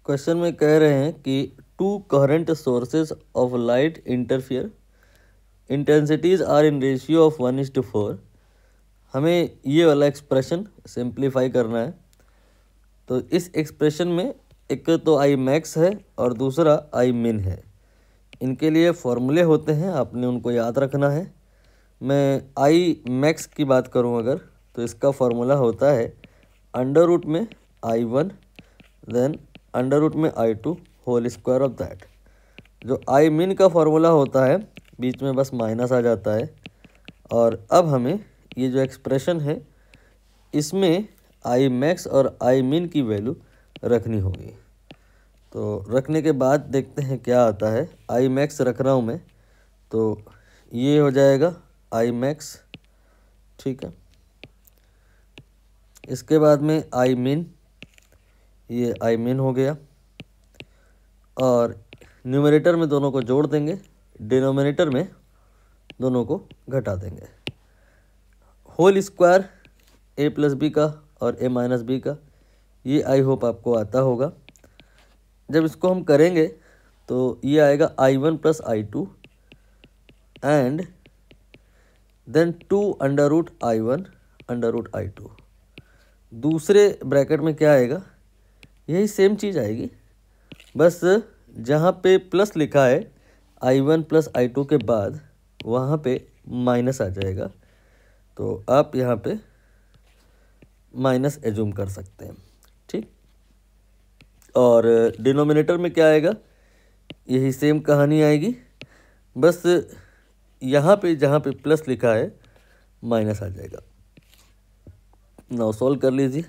Question में कह रहे हैं कि two coherent sources of light interfere, intensities are in ratio of 1:4। हमें ये वाला एक्सप्रेशन सिंप्लीफाई करना है। तो इस एक्सप्रेशन में एक तो आई मैक्स है और दूसरा आई मिन है। इनके लिए फॉर्मूले होते हैं, आपने उनको याद रखना है। मैं आई मैक्स की बात करूं अगर, तो इसका फॉर्मूला होता है अंडर रूट में I1 देन अंडर रूट में I2 whole square of that. जो आई मिन का फॉर्मूला होता है बीच में बस माइनस आ जाता है। और अब हमें ये जो एक्सप्रेशन है इसमें आई मैक्स और आई मिन की वैल्यू रखनी होगी। तो रखने के बाद देखते हैं क्या आता है। आई मैक्स रख रहा हूँ मैं, तो ये हो जाएगा आई मैक्स, ठीक है। इसके बाद में आई मिन, ये आई मिन हो गया और न्यूमरेटर में दोनों को जोड़ देंगे, डिनोमिनेटर में दोनों को घटा देंगे। Whole square a plus B का और a माइनस बी का, ये आई होप आपको आता होगा। जब इसको हम करेंगे तो ये आएगा I1 plus I2 and then 2 under root I1 under root I2। दूसरे ब्रैकेट में क्या आएगा, यही सेम चीज़ आएगी, बस जहाँ पे प्लस लिखा है I1 प्लस I2 के बाद वहाँ पे माइनस आ जाएगा। तो आप यहाँ पे माइनस एज्यूम कर सकते हैं, ठीक। और डिनोमिनेटर में क्या आएगा, यही सेम कहानी आएगी, बस यहाँ पे जहाँ पे प्लस लिखा है माइनस आ जाएगा। नाउ सॉल्व कर लीजिए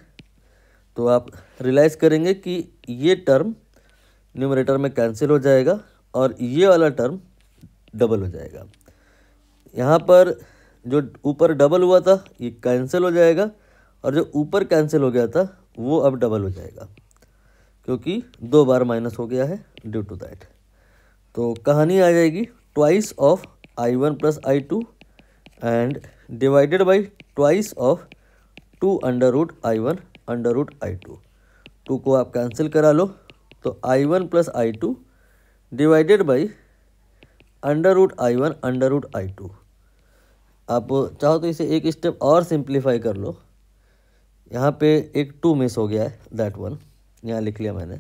तो आप रियलाइज़ करेंगे कि ये टर्म न्यूमरेटर में कैंसिल हो जाएगा और ये वाला टर्म डबल हो जाएगा। यहाँ पर जो ऊपर डबल हुआ था ये कैंसिल हो जाएगा और जो ऊपर कैंसिल हो गया था वो अब डबल हो जाएगा, क्योंकि 2 बार माइनस हो गया है ड्यू टू दैट। तो कहानी आ जाएगी twice of I1 plus I2 and divided by twice of 2 under root I1 under root I2। 2 को आप कैंसिल करा लो तो I1 plus I2 divided by under root I1 under root I2। आप चाहो तो इसे एक स्टेप और सिंप्लीफाई कर लो। यहाँ पे एक 2 मिस हो गया है, दैट वन यहाँ लिख लिया मैंने।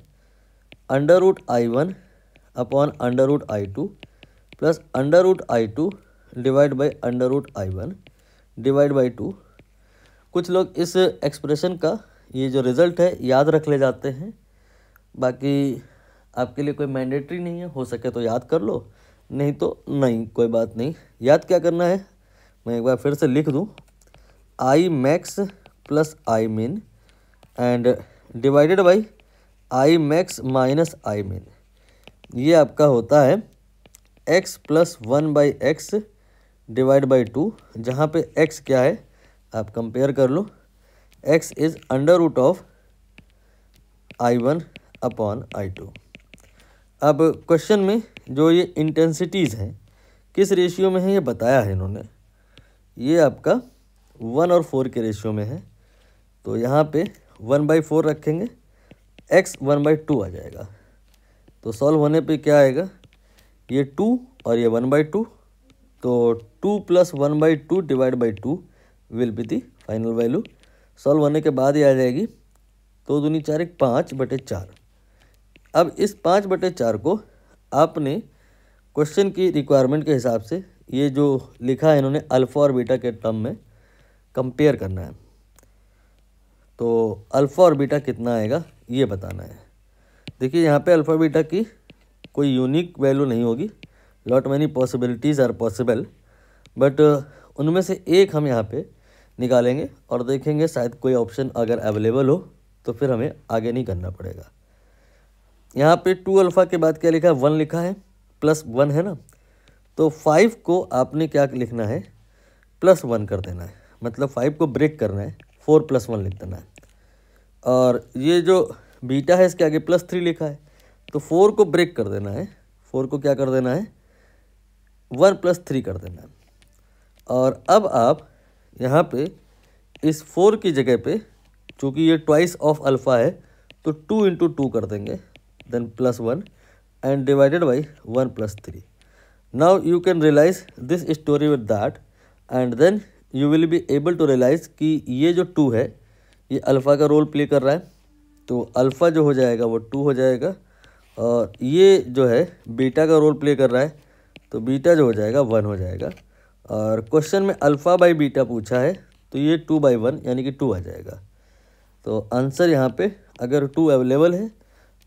Under root I1 upon under root I2 plus under root I2 divide by under root I1 divide by 2। कुछ लोग इस एक्सप्रेशन का ये जो रिज़ल्ट है याद रख ले जाते हैं, बाकी आपके लिए कोई मैंडेटरी नहीं है, हो सके तो याद कर लो, नहीं तो नहीं, कोई बात नहीं। याद क्या करना है मैं एक बार फिर से लिख दूं, I max plus I min and divided by I max minus I min. ये आपका होता है x plus 1 by x divide by 2, जहाँ पे x क्या है आप कंपेयर कर लो। x is under root of I1 upon I2। अब क्वेश्चन में जो ये इंटेंसिटीज़ हैं किस रेशियो में है ये बताया है इन्होंने। ये आपका 1 और 4 के रेशियो में है, तो यहाँ पे 1/4 रखेंगे, x 1/2 आ जाएगा। तो सॉल्व होने पे क्या आएगा, ये 2 और ये 1/2, तो 2 plus 1/2 divide by 2 will be the final value. Solve होने के बाद ही आ जाएगी 2 दूनी 4 1 5/4। अब इस 5/4 को आपने क्वेश्चन की रिक्वायरमेंट के हिसाब से ये जो लिखा है इन्होंने अल्फ़ा और बीटा के टर्म में कंपेयर करना है। तो अल्फ़ा और बीटा कितना आएगा ये बताना है। देखिए यहाँ पे अल्फ़ा बीटा की कोई यूनिक वैल्यू नहीं होगी, lot many possibilities are possible, but उनमें से एक हम यहाँ पे निकालेंगे और देखेंगे शायद कोई ऑप्शन अगर अवेलेबल हो तो फिर हमें आगे नहीं करना पड़ेगा। यहाँ पे 2 अल्फ़ा के बाद क्या लिखा है, 1 लिखा है, प्लस 1 है ना, तो 5 को आपने क्या लिखना है, प्लस 1 कर देना है, मतलब 5 को ब्रेक करना है, 4 प्लस 1 लिख देना है। और ये जो बीटा है इसके आगे प्लस 3 लिखा है, तो 4 को ब्रेक कर देना है, 4 को क्या कर देना है, 1 प्लस 3 कर देना है। और अब आप यहाँ पे इस 4 की जगह पे, चूँकि ये ट्वाइस ऑफ अल्फ़ा है, तो 2 × 2 कर देंगे, then plus 1 and divided by 1 plus 3. Now you can realize this story with that and then you will be able to realize कि ये जो 2 है ये अल्फ़ा का रोल प्ले कर रहा है, तो अल्फ़ा जो हो जाएगा वो 2 हो जाएगा, और ये जो है बीटा का रोल प्ले कर रहा है, तो बीटा जो हो जाएगा 1 हो जाएगा। और क्वेश्चन में अल्फ़ा बाई बीटा पूछा है तो ये 2/1 यानी कि 2 आ जाएगा। तो आंसर यहाँ पे अगर 2 अवेलेबल है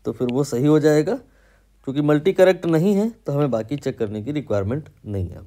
तो फिर वो सही हो जाएगा। क्योंकि मल्टी करेक्ट नहीं है तो हमें बाकी चेक करने की रिक्वायरमेंट नहीं है।